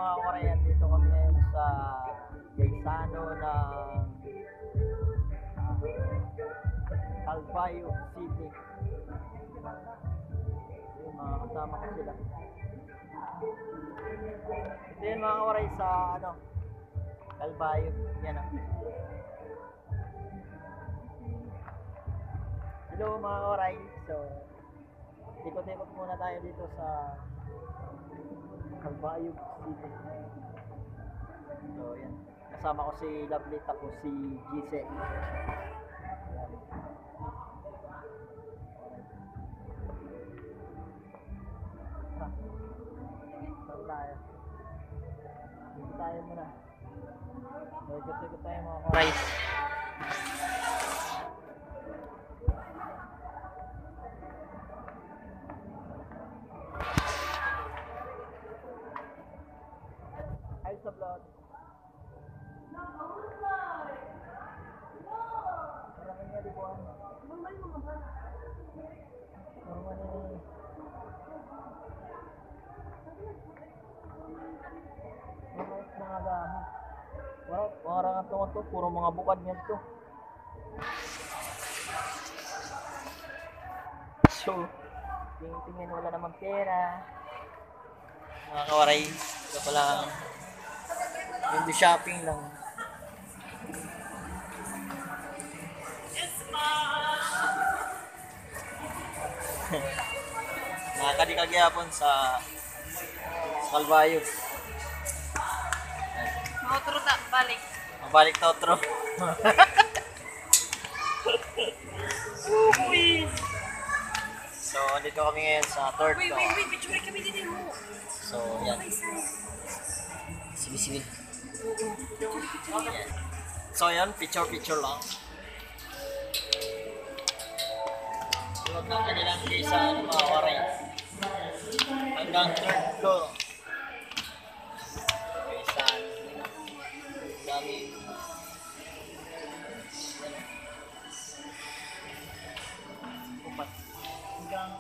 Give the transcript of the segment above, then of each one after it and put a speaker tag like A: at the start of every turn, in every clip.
A: mga Korean, dito kami ngayon sa Gaisano ng Calbayog City. Yung mga kasama ko sila. Ito yun mga Koray sa Calbayog. Yan o. Hello mga Koray. So, ikot-ikot muna tayo dito sa Calbayog City. So, yan. Kasama ko si Lovely tapos si Gise. Yan. Saan tayo? Dito tayo muna. So, ikot-ikot tayo mga Koray. Ay, sa vlog. Parang niya di buwan. Normal mo ba? Normal ni. Mga dami. Wow, mga rangat naman to. Puro mga bukad niyan to. So, tingin wala namang pera. Mga kawaray, ito pala hindi shopping lang. Nakakadikagyapon sa Calbayog.
B: Otro ta, balik.
A: Mabalik na otro. So, dito kami ngayon sa third floor.
B: Wait, picture kami dito mo.
A: So, yan. Sige. So, yan. Picture lang. Huwag ng kanilang kaysa mga waray. Hanggang third floor. Kaysa dami. Upat. Hanggang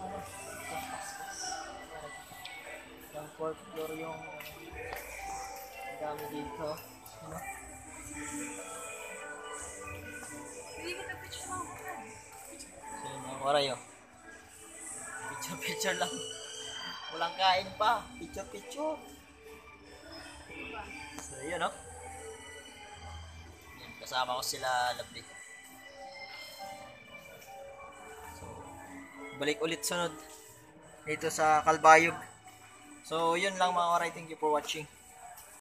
A: fourth floor yung dami dito.
B: Hindi kita picture mo.
A: So yun mga warayo. Picture lang. Walang kain pa. Picture. So yun o. Yan, kasama ko sila Lovely. So balik ulit sunod dito sa Calbayog. So yun lang mga waray. Thank you for watching.